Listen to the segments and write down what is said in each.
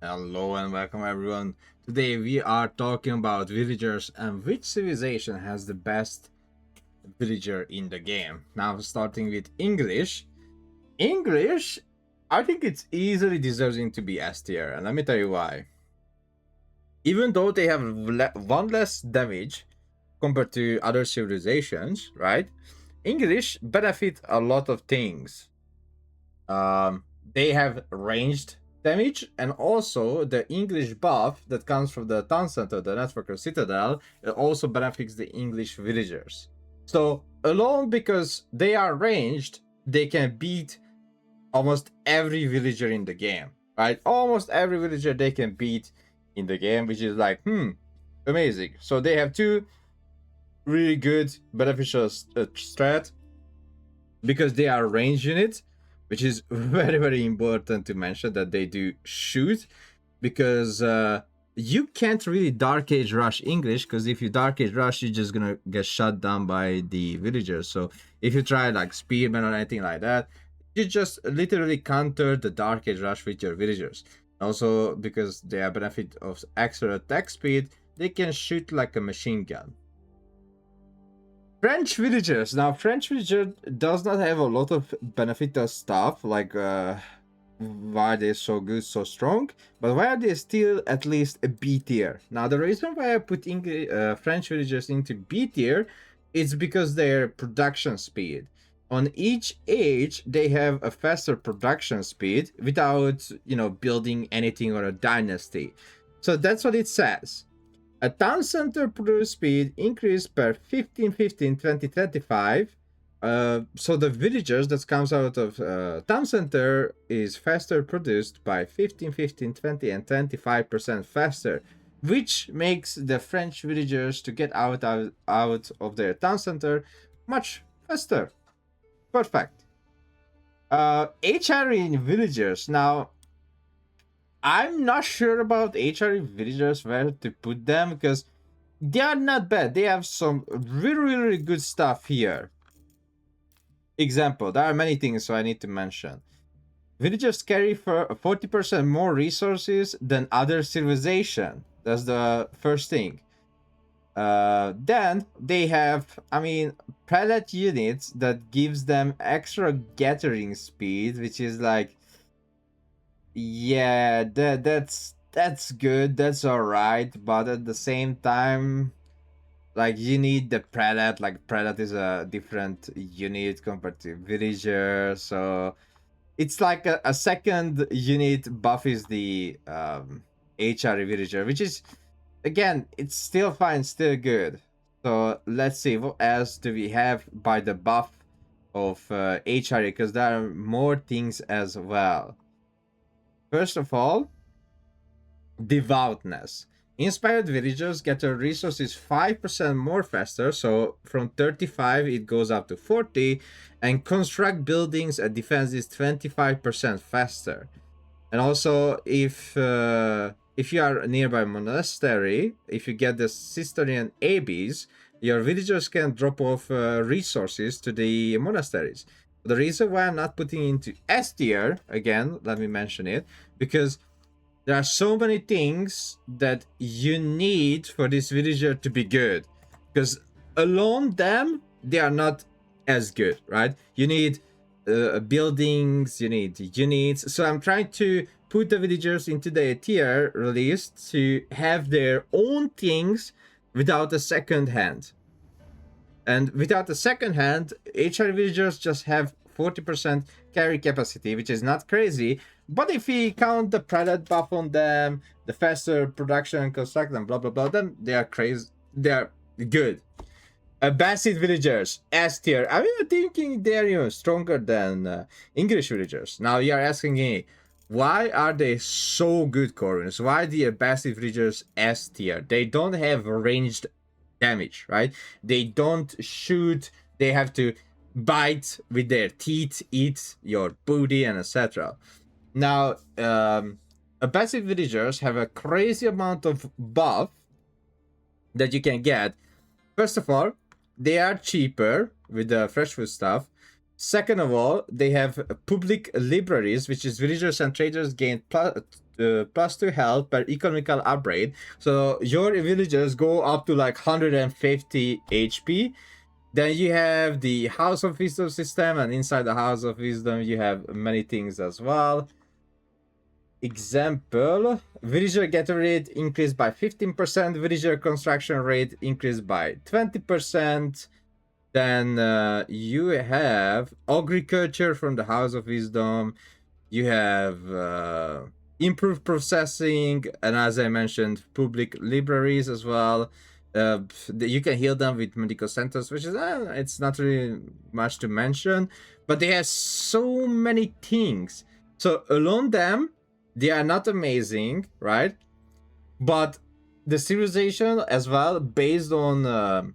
Hello and welcome everyone. Today we are talking about villagers and which civilization has the best villager in the game. Now starting with English. English, I think it's easily deserving to be S tier, and let me tell you why. Even though they have one less damage compared to other civilizations, right? English benefit a lot of things. Um, they have ranged damage, and also the English buff that comes from the town center, the network of Citadel, it also benefits the English villagers. So alone because they are ranged, they can beat almost every villager in the game, right? Almost every villager they can beat in the game, which is like, amazing. So they have two really good beneficial strat because they are range units, which is very important to mention that they do shoot because you can't really dark age rush English, because if you dark age rush you're just gonna get shut down by the villagers. So if you try like spearman or anything like that, you just literally counter the dark age rush with your villagers. Also because they have benefit of extra attack speed, they can shoot like a machine gun. French villagers. Now, French villager does not have a lot of benefit of stuff, like why they're so good, so strong, but why are they still at least a B tier? Now, the reason why I put French villagers into B tier is because their production speed. On each age, they have a faster production speed without, building anything or a dynasty. So that's what it says. A town center produce speed increased per 15-15-20-25. So the villagers that comes out of town center is faster produced by 15-15-20 and 25% faster, which makes the French villagers to get out of their town center much faster. Perfect. HR in villagers. Now, I'm not sure about HRE villagers where to put them because they are not bad. They have some really good stuff here. Example, there are many things so I need to mention. Villagers carry for 40% more resources than other civilization. That's the first thing. Then they have, prelate units that gives them extra gathering speed, which is like, yeah, that's good. That's all right, but at the same time, like you need the prelate. Like prelate is a different unit compared to villager, so it's like a second unit buff is the HR villager, which is again it's still fine, still good. So let's see what else do we have by the buff of HR, because there are more things as well. First of all, devoutness. Inspired villagers get their resources 5% more faster, so from 35 it goes up to 40, and construct buildings and defenses 25% faster. And also, if you are nearby monastery, if you get the Cistercian abbeys, your villagers can drop off resources to the monasteries. The reason why I'm not putting into S tier, again, let me mention it, because there are so many things that you need for this villager to be good, because alone them they are not as good, right? You need buildings, you need units. So I'm trying to put the villagers into the tier released to have their own things without a second hand. And without a second hand, HR villagers just have 40% carry capacity, which is not crazy. But if we count the prelate buff on them, the faster production and construct and blah blah blah, then they are crazy. They are good. Basset villagers, S tier. I'm even thinking they're stronger than English villagers. Now you are asking me, why are they so good, Corvinus? Why the Basset villagers S tier? They don't have ranged damage, right? They don't shoot. They have to bite with their teeth, eat your booty, and etc. Now, passive villagers have a crazy amount of buff that you can get. First of all, they are cheaper with the fresh food stuff. Second of all, they have public libraries, which is villagers and traders gain +2 health per economical upgrade. So your villagers go up to like 150 HP. Then you have the House of Wisdom system, and inside the House of Wisdom you have many things as well. Example, villager get rate increased by 15%, villager construction rate increased by 20%. Then you have agriculture from the House of Wisdom. You have improved processing, and as I mentioned, public libraries as well. You can heal them with medical centers, which is it's not really much to mention, but they have so many things. So alone them, they are not amazing, right? But the civilization as well, based on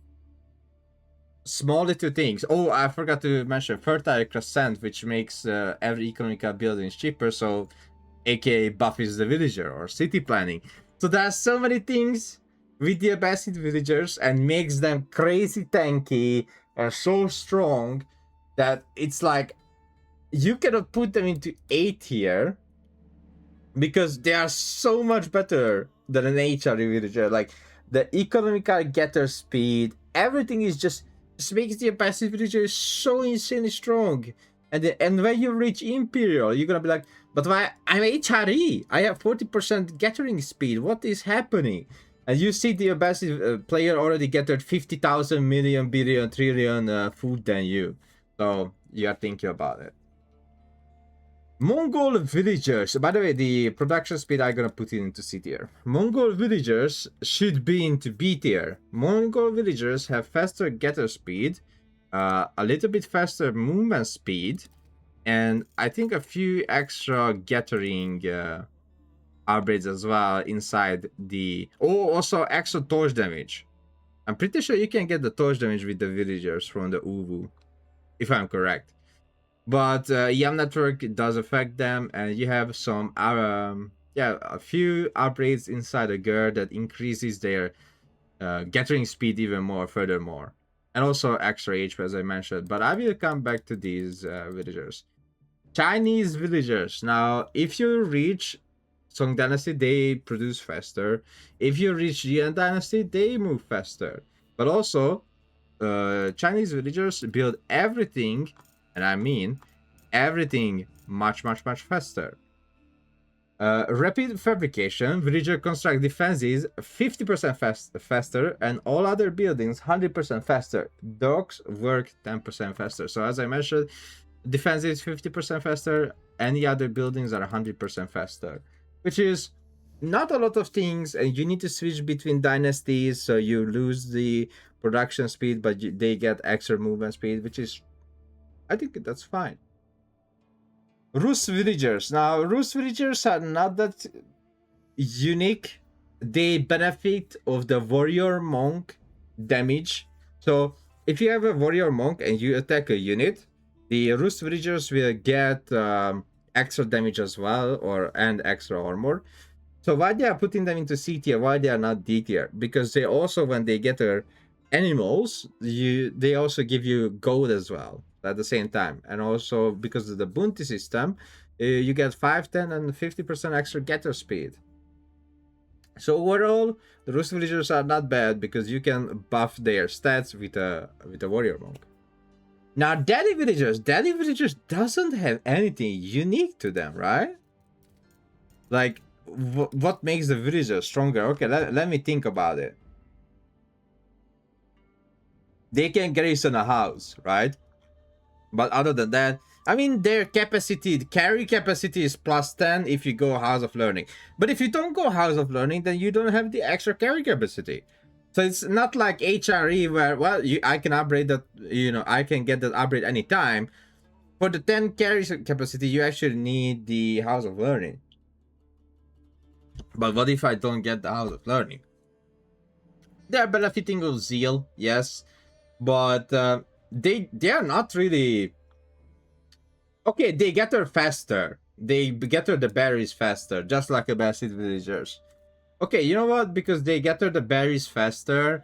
small little things. Oh, I forgot to mention fertile crescent, which makes every economical building cheaper. So, aka buffs the villager or city planning. So there are so many things with the Abbasid villagers and makes them crazy tanky and so strong that it's like you cannot put them into A tier because they are so much better than an HRE villager. Like the economical getter speed, everything is just makes the passive villager so insanely strong. And when you reach Imperial, you're gonna be like, but why I'm HRE? I have 40% gathering speed. What is happening? And you see the passive player already gathered 50,000 million, billion, trillion food than you. So you are thinking about it. Mongol villagers. By the way, the production speed I'm gonna put it into C tier. Mongol villagers should be into B tier. Mongol villagers have faster getter speed, a little bit faster movement speed, and I think a few extra gathering upgrades as well inside the. Oh, also extra torch damage. I'm pretty sure you can get the torch damage with the villagers from the Uwu, if I'm correct. But YAM network does affect them, and you have some a few upgrades inside the GER that increases their gathering speed even more furthermore, and also extra HP as I mentioned. But I will come back to these villagers. Chinese villagers. Now, if you reach Song Dynasty, they produce faster. If you reach Yuan Dynasty, they move faster. But also, Chinese villagers build everything, and I mean everything much faster. Rapid fabrication, villager construct defenses 50% faster, and all other buildings 100% faster. Docks work 10% faster. So as I mentioned, defenses 50% faster, any other buildings are 100% faster, which is not a lot of things, and you need to switch between dynasties, so you lose the production speed, but they get extra movement speed, which is, I think that's fine. Rus villagers. Now, Rus villagers are not that unique. They benefit of the warrior monk damage. So, if you have a warrior monk and you attack a unit, the Rus villagers will get extra damage as well, and extra armor. So why they are putting them into C tier? Why they are not D tier? Because they also, when they get their animals, they also give you gold as well at the same time, and also because of the bounty system, you get 5, 10, and 50% extra getter speed. So overall, the Rus villagers are not bad because you can buff their stats with a warrior monk. Now, daddy villagers doesn't have anything unique to them, right? Like, what makes the villager stronger? Okay, let me think about it. They can garrison a house, right? But other than that, I mean, their capacity, carry capacity is +10 if you go House of Learning. But if you don't go House of Learning, then you don't have the extra carry capacity. So it's not like HRE where, well, I can upgrade that, I can get that upgrade anytime. For the 10 carry capacity, you actually need the House of Learning. But what if I don't get the House of Learning? They are benefiting of Zeal, yes. But they are not really... Okay, they gather faster. They gather the berries faster, just like the Abbasid villagers. Okay, you know what? Because they gather the berries faster,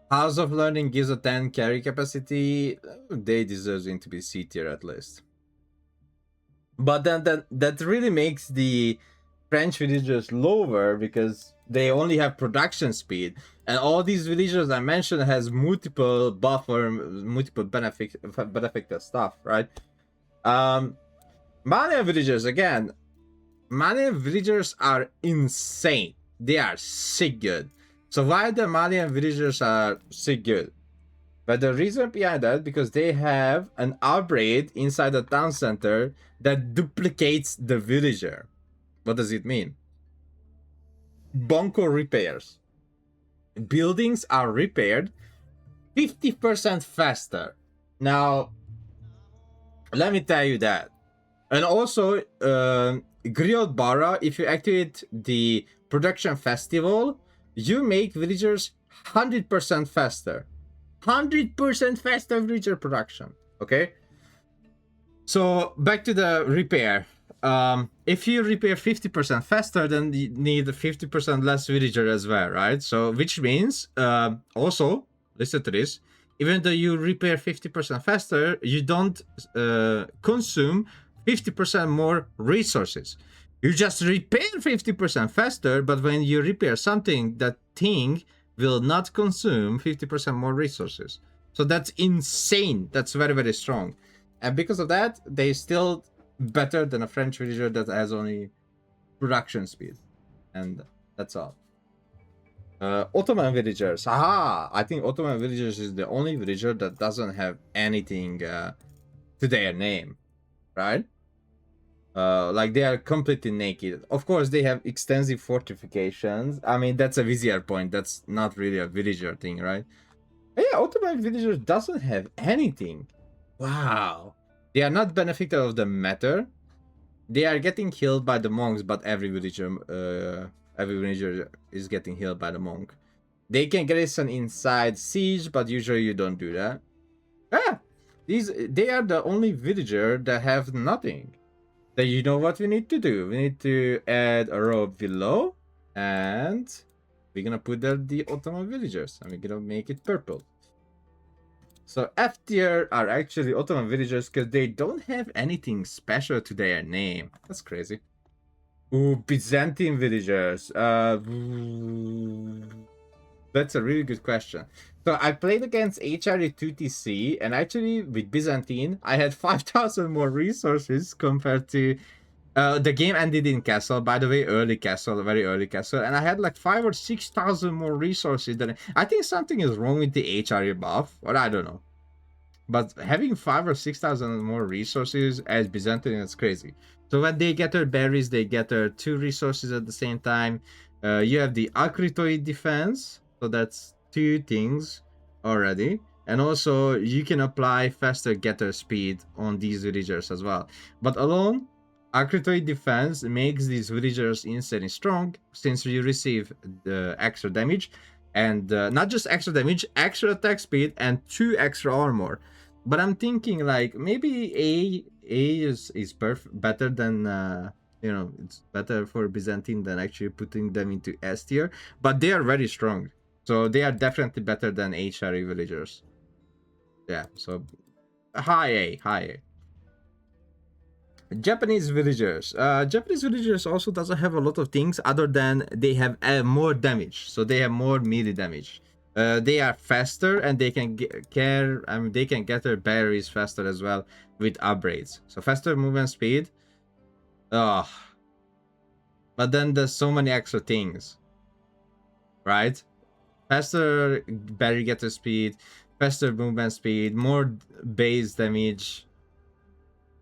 House of Learning gives a 10 carry capacity. They deserve to be C tier at least. But then that really makes the French villagers lower because they only have production speed, and all these villagers I mentioned has multiple buffer, multiple benefit stuff, right? Malian villagers again. Malian villagers are insane. They are sick good. So why the Malian villagers are sick good? But the reason behind that, because they have an upgrade inside the town center that duplicates the villager. What does it mean? Bunker repairs. Buildings are repaired 50% faster. Now, let me tell you that. And also, Griot Bara, if you activate the production festival, you make villagers 100% faster. 100% faster villager production. Okay? So, back to the repair. If you repair 50% faster, then you need 50% less villager as well, right? So, which means, also, listen to this, even though you repair 50% faster, you don't consume 50% more resources. You just repair 50% faster, but when you repair something, that thing will not consume 50% more resources. So that's insane. That's very, very strong. And because of that, they still better than a French villager that has only production speed. And that's all. Ottoman villagers. Aha! I think Ottoman villagers is the only villager that doesn't have anything to their name, right? Like they are completely naked. Of course, they have extensive fortifications. I mean, that's a vizier point. That's not really a villager thing, right? Yeah, Ottoman villager doesn't have anything. Wow. They are not benefited of the matter. They are getting healed by the monks, but every villager is getting healed by the monk. They can garrison inside siege, but usually you don't do that. Ah, they are the only villager that have nothing. Then you know what we need to do? We need to add a row below, and we're gonna put there the Ottoman villagers, and we're gonna make it purple. So F tier are actually Ottoman villagers because they don't have anything special to their name. That's crazy. Ooh, Byzantine villagers. That's a really good question. So I played against HRE2TC, and actually with Byzantine, I had 5,000 more resources compared to. The game ended in castle, by the way, early castle, very early castle, and I had like 5 or 6,000 more resources than I think something is wrong with the HRE buff, or I don't know. But having 5 or 6,000 more resources as Byzantine is crazy. So when they get their berries, they get their 2 resources at the same time. You have the Acritoid defense, so that's 2 things already. And also, you can apply faster getter speed on these villagers as well. But alone, Acritoid defense makes these villagers insanely strong since you receive the extra damage. And not just extra damage, extra attack speed, and 2 extra armor. But I'm thinking like maybe A is better than it's better for Byzantine than actually putting them into S tier. But they are very strong, so they are definitely better than HRE villagers. Yeah, so high A, high A. Japanese villagers. Japanese villagers also doesn't have a lot of things other than they have more damage, so they have more melee damage. They are faster and they can they can get their berries faster as well with upgrades. So faster movement speed. Oh, but then there's so many extra things, right? Faster berry getter speed, faster movement speed, more base damage.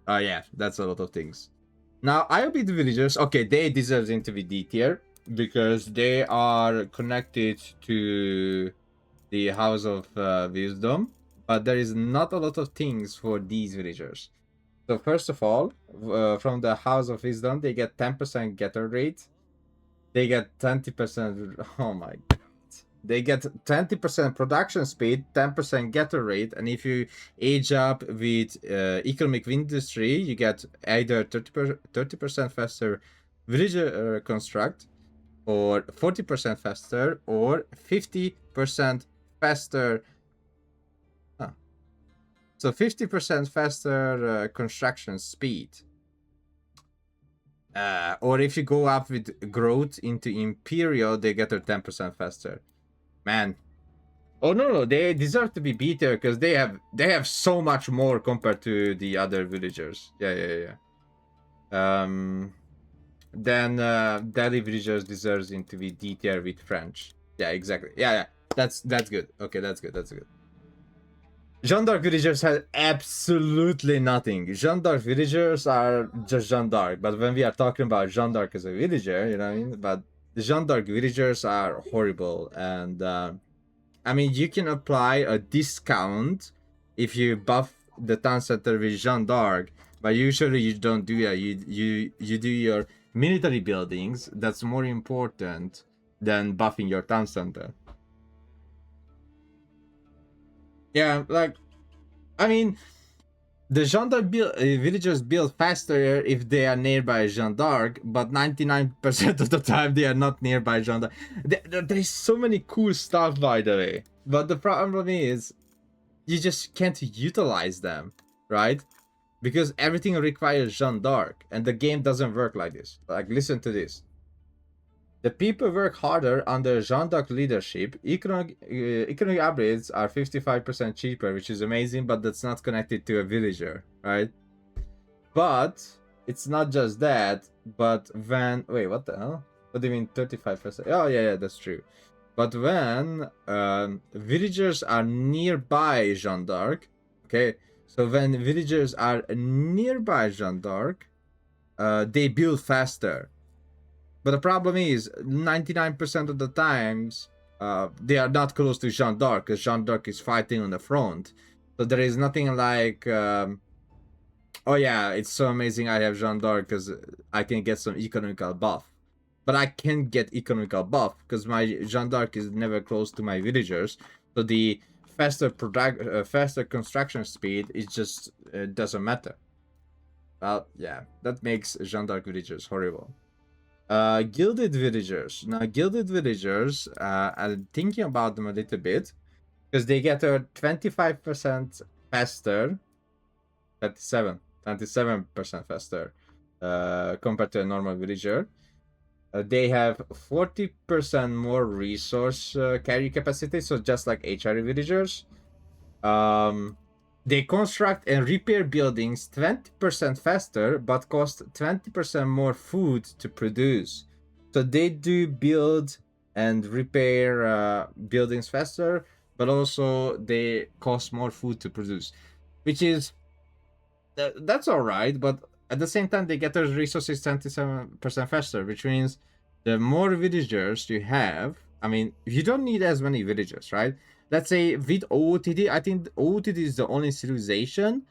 Yeah, that's a lot of things. Now, IOB villagers, okay, they deserve to be D tier because they are connected to the House of Wisdom, but there is not a lot of things for these villagers. So first of all, from the House of Wisdom, they get 10% getter rate. They get 20%. Oh my god. They get 20% production speed, 10% getter rate, and if you age up with economic industry, you get either 30% faster villager construct, or 40% faster, or 50% faster. So 50% faster construction speed. Or if you go up with growth into Imperial, they get her 10% faster. Man. Oh no, they deserve to be beaten because they have so much more compared to the other villagers. Yeah. Then Delhi villagers deserves to be D tier with French. Yeah, exactly. Yeah. That's good. Okay, that's good. Jeanne d'Arc villagers have absolutely nothing. Jeanne d'Arc villagers are just Jeanne d'Arc, but when we are talking about Jeanne d'Arc as a villager, you know what I mean? But the Jeanne d'Arc villagers are horrible, and I mean, you can apply a discount if you buff the town center with Jeanne d'Arc, but usually you don't do that. You do your military buildings. That's more important than buffing your town center. Yeah, like I mean, the Jeanne d'Arc villagers build faster if they are nearby Jeanne d'Arc, but 99% of the time they are not nearby Jeanne d'Arc. There's so many cool stuff, by the way. But the problem is, you just can't utilize them, right? Because everything requires Jeanne d'Arc, and the game doesn't work like this. Like, listen to this. The people work harder under Jeanne d'Arc leadership. Economic upgrades are 55% cheaper, which is amazing, but that's not connected to a villager, right? But it's not just that, but when... Wait, what the hell? What do you mean 35%? Oh, yeah, that's true. But when villagers are nearby Jeanne d'Arc, okay? So when villagers are nearby Jeanne d'Arc, they build faster. But the problem is, 99% of the times, they are not close to Jeanne d'Arc, because Jeanne d'Arc is fighting on the front. So there is nothing like, oh yeah, it's so amazing I have Jeanne d'Arc because I can get some economical buff. But I can't get economical buff because my Jeanne d'Arc is never close to my villagers. So the faster construction speed, it just doesn't matter. Well, yeah, that makes Jeanne d'Arc villagers horrible. Gilded villagers. Now, gilded villagers, I'm thinking about them a little bit because they get a 25% faster, 27% faster compared to a normal villager. They have 40% more resource carry capacity, so just like HRE villagers. They construct and repair buildings 20% faster, but cost 20% more food to produce. So they do build and repair buildings faster, but also they cost more food to produce, which is that's all right. But at the same time, they get those resources 27% faster, which means the more villagers you have, I mean, you don't need as many villagers, right? Let's say with OOTD, I think OOTD is the only civilization.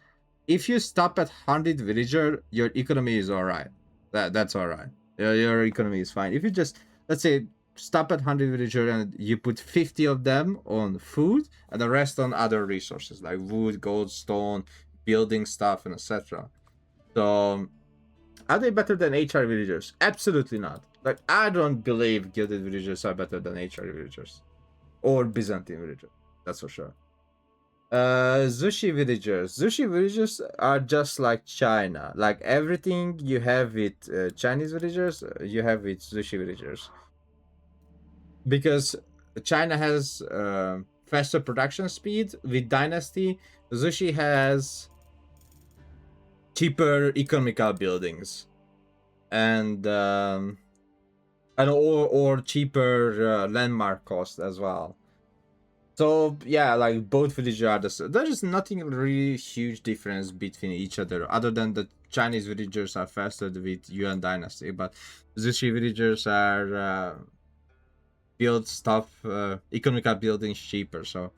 If you stop at 100 villager, your economy is all right. That's all right. Your economy is fine. If you just, let's say, stop at 100 villager and you put 50 of them on food and the rest on other resources like wood, gold, stone, building stuff, and etc. So, are they better than HR villagers? Absolutely not. Like, I don't believe gilded villagers are better than HR villagers. Or Byzantine villagers. That's for sure. Sushi villagers. Sushi villagers are just like China. Like, everything you have with Chinese villagers, you have with sushi villagers. Because China has faster production speed. With Dynasty, Sushi has cheaper economical buildings. And or cheaper landmark cost as well. So yeah, like both villages are the same. There is nothing really huge difference between each other, other than the Chinese villagers are faster with Yuan Dynasty, but Zushi villagers are build stuff, economical buildings cheaper. So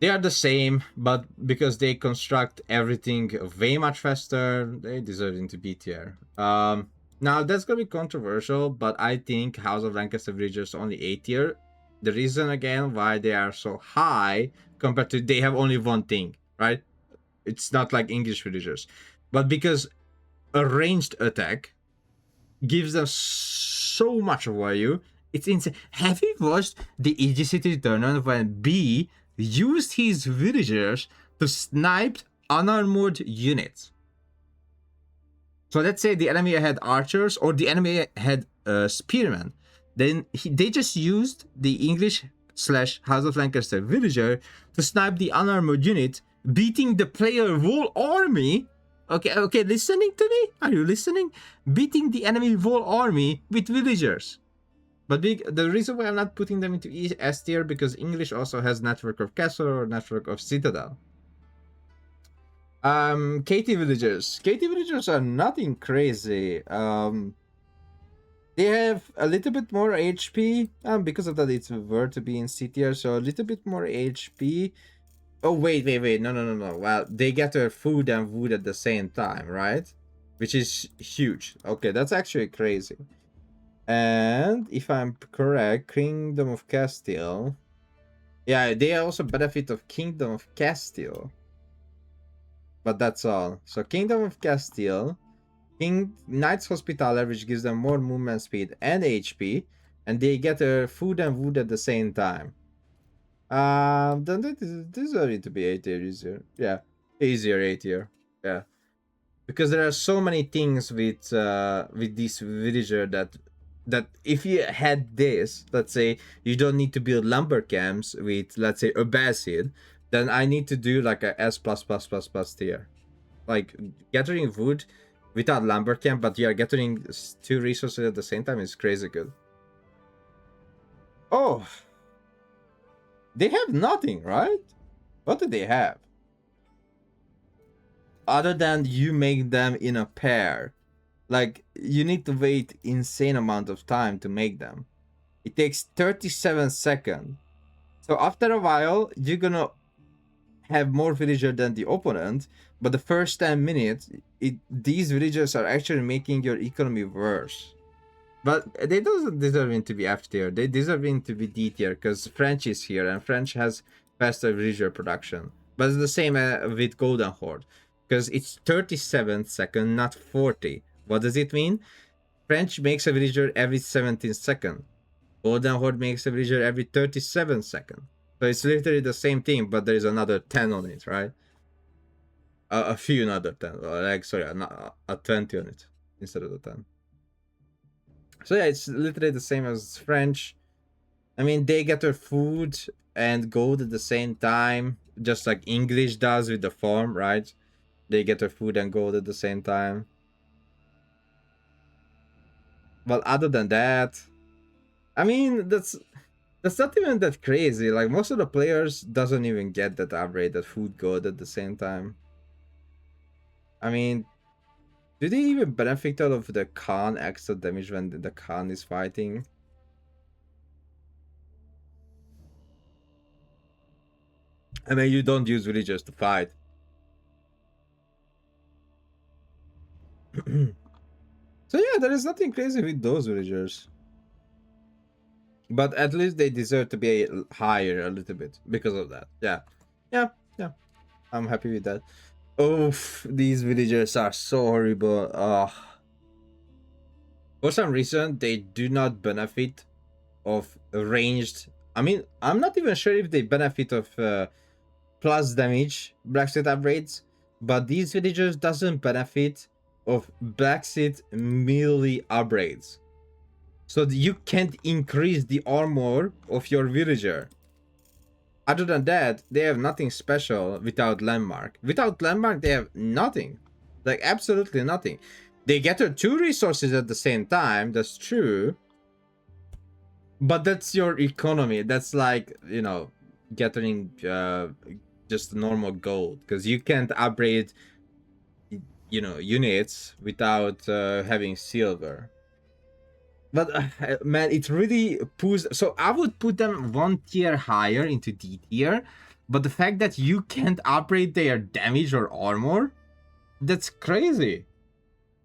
they are the same, but because they construct everything way much faster, they deserve to be tier. Now that's gonna be controversial, but I think House of Lancaster villagers only A tier. The reason again why they are so high compared to they have only one thing, right? It's not like English villagers, but because a ranged attack gives them so much value, it's insane. Have you watched the EGCT tournament when B used his villagers to snipe unarmored units? So let's say the enemy had archers or the enemy had spearmen. Then they just used the English / House of Lancaster villager to snipe the unarmored unit, beating the player whole army. Okay, listening to me? Are you listening? Beating the enemy whole army with villagers. But the reason why I'm not putting them into S tier because English also has network of castle or network of citadel. KT villagers. KT villagers are nothing crazy. They have a little bit more HP. Because of that, it's were to be in C tier, so a little bit more HP. Oh wait, no. Well, they get their food and wood at the same time, right? Which is huge. Okay, that's actually crazy. And if I'm correct, Kingdom of Castile. Yeah, they also benefit of Kingdom of Castile. But that's all. So Kingdom of Castile, Knights Hospitaller, which gives them more movement speed and HP, and they get their food and wood at the same time. Then they deserve it to be 8 tier easier. Yeah, easier 8 tier. Yeah, because there are so many things with this villager that if you had this, let's say you don't need to build lumber camps with, let's say, Abbasid, then I need to do like a S plus tier. Like gathering wood without lumber camp, but you're gathering 2 resources at the same time is crazy good. Oh, they have nothing, right? What do they have? Other than you make them in a pair. Like, you need to wait insane amount of time to make them. It takes 37 seconds. So after a while, you're gonna have more villagers than the opponent, but the first 10 minutes, these villagers are actually making your economy worse. But they don't deserve it to be F tier. They deserve it to be D tier because French is here and French has faster villager production. But it's the same with Golden Horde because it's 37 seconds, not 40. What does it mean? French makes a villager every 17 seconds. Golden Horde makes a villager every 37 seconds. So it's literally the same thing, but there is another 10 on it, right? A few another 10. Like, sorry, a 20 on it instead of the 10. So yeah, it's literally the same as French. I mean, they get their food and gold at the same time, just like English does with the farm, right? They get their food and gold at the same time. But other than that, I mean, that's not even that crazy. Like, most of the players doesn't even get that upgrade, that food gold at the same time. I mean, do they even benefit out of the Khan extra damage when the Khan is fighting? I mean, you don't use villagers to fight. So yeah, there is nothing crazy with those villagers. But at least they deserve to be higher a little bit because of that. Yeah. I'm happy with that. Oh, these villagers are so horrible. For some reason, they do not benefit of ranged. I mean, I'm not even sure if they benefit of plus damage Blackseed upgrades, but these villagers doesn't benefit of Blackseed melee upgrades. So you can't increase the armor of your villager. Other than that, they have nothing special without landmark. Without landmark, they have nothing. Like, absolutely nothing. They get their 2 resources at the same time, that's true. But that's your economy. That's like, you know, getting just normal gold. Because you can't upgrade, you know, units without having silver. But man, it really pulls. So I would put them 1 tier higher into D tier. But the fact that you can't upgrade their damage or armor, that's crazy.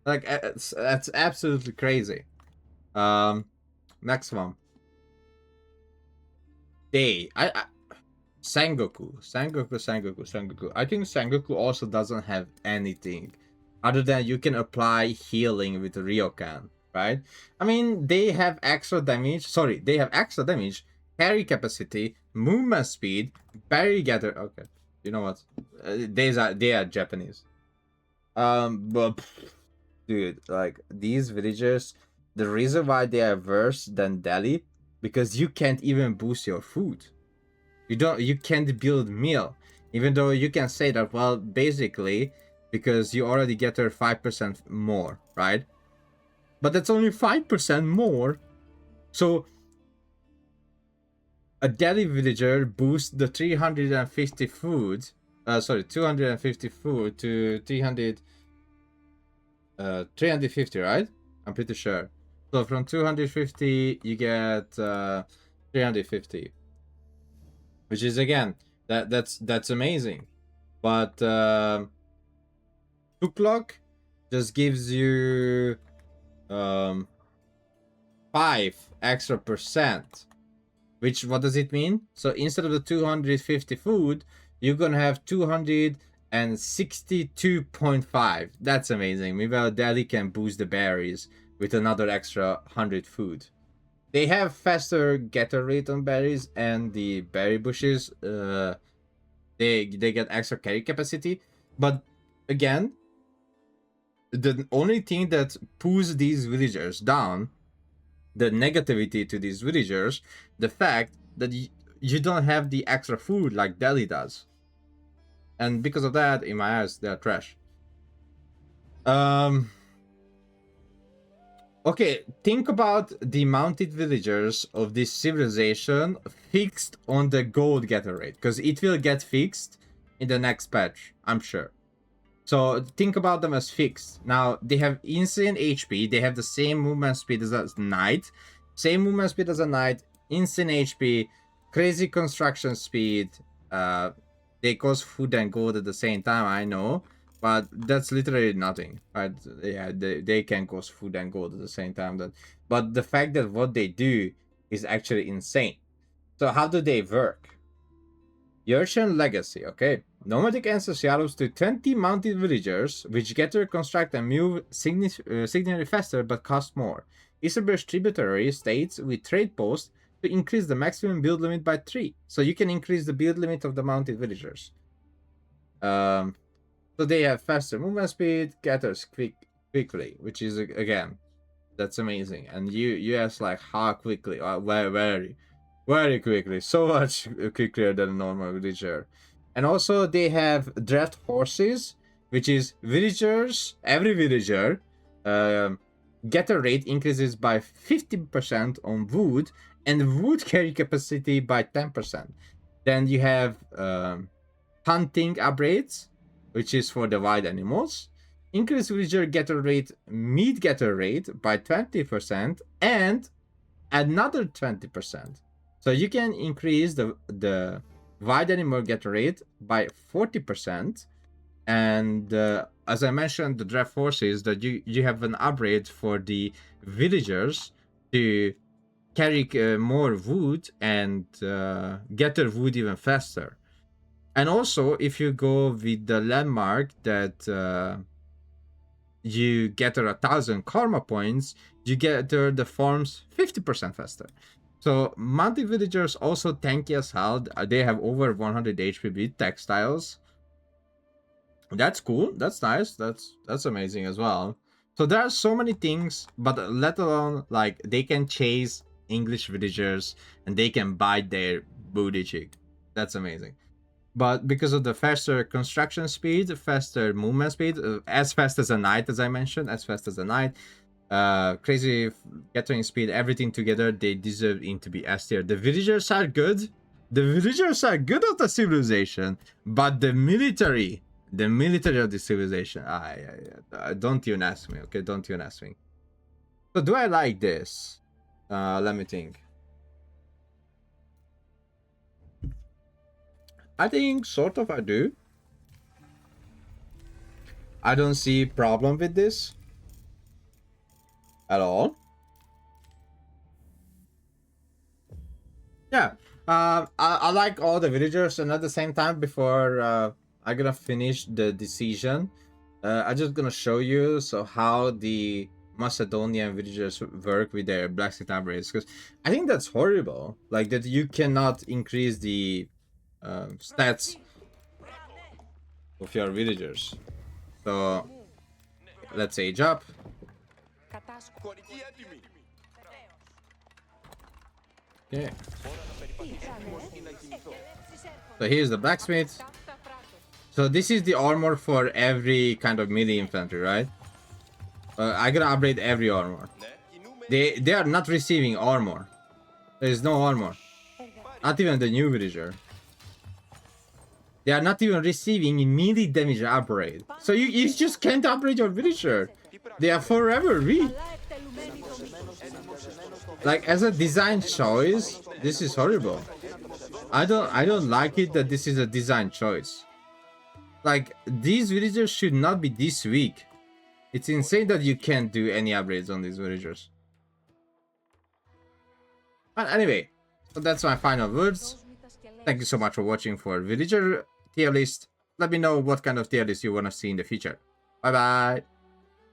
Like, that's absolutely crazy. Next one. Sengoku. I think Sengoku also doesn't have anything other than you can apply healing with Ryokan, right? I mean, they have extra damage. Sorry, they have extra damage, carry capacity, movement speed, barrier gather. Okay, you know what? They are Japanese. But Dude, like these villagers, the reason why they are worse than Delhi, because you can't even boost your food. You can't build meal. Even though you can say that, well, basically, because you already get her 5% more, right? But that's only 5% more. So a Delhi villager boosts the 350 food, 250 food to 350, right? I'm pretty sure. So from 250, you get 350, which is again that's amazing. But Tuklok just gives you um 5 extra percent. Which, what does it mean? So instead of the 250 food, you're gonna have 262.5. That's amazing. Meanwhile, Delhi can boost the berries with another extra 100 food. They have faster getter rate on berries, and the berry bushes, they get extra carry capacity. But again, the only thing that pulls these villagers down, the negativity to these villagers, the fact that you don't have the extra food like Delhi does, and because of that, in my eyes, they're trash. Um. Okay, think about the mounted villagers of this civilization fixed on the gold getter rate, because it will get fixed in the next patch, I'm sure. So think about them as fixed. Now they have insane HP. They have the same movement speed as a knight, same movement speed as a knight, insane HP, crazy construction speed. Uh, they cost food and gold at the same time. I know, but that's literally nothing, right? Yeah, they can cost food and gold at the same time. But the fact that what they do is actually insane. So how do they work? Yersian Legacy, okay. Nomadic ancestry allows to 20 mounted villagers, which get to construct and move significantly faster but cost more. Esports tributary states with trade posts to increase the maximum build limit by 3. So you can increase the build limit of the mounted villagers. So they have faster movement speed, gathers quickly, which is again, that's amazing. And you ask like how quickly? Very quickly, so much quicker than a normal villager. And also they have draft horses, which is villagers. Every villager getter rate increases by 50% on wood, and wood carry capacity by 10%. Then you have hunting upgrades, which is for the wild animals. Increase villager getter rate, meat getter rate by 20%, and another 20%. So you can increase the wild animal getter rate by 40%. And as I mentioned, the draft forces that you have an upgrade for the villagers to carry more wood and get their wood even faster. And also, if you go with the landmark that you get 1,000 karma points, you get the farms 50% faster. So mounted villagers also tanky as hell. They have over 100 HP with textiles. That's cool. That's nice. That's amazing as well. So there are so many things, but let alone like they can chase English villagers and they can bite their booty cheek. That's amazing. But because of the faster construction speed, faster movement speed, as fast as a knight, as I mentioned, as fast as a knight, crazy gathering speed, everything together, they deserve to be S tier. The villagers are good. The villagers are good of the civilization, but the military of the civilization, don't even ask me, okay? Don't even ask me. So do I like this? Let me think. I think sort of I do. I don't see problem with this at all. Yeah. I like all the villagers, and at the same time, before I'm gonna finish the decision, I'm just gonna show you so how the Macedonian villagers work with their blacksmith upgrades, because I think that's horrible. Like that you cannot increase the stats of your villagers. So let's age up. Okay. So here's the blacksmith. So this is the armor for every kind of melee infantry, right? I gotta upgrade every armor. They are not receiving armor. There is no armor. Not even the new villager. They are not even receiving melee damage upgrade. So you just can't upgrade your villager. They are forever weak. Like, as a design choice, this is horrible. I don't like it that this is a design choice. Like, these villagers should not be this weak. It's insane that you can't do any upgrades on these villagers. But anyway, so that's my final words. Thank you so much for watching for villager tier list. Let me know what kind of tier list you want to see in the future. Bye bye.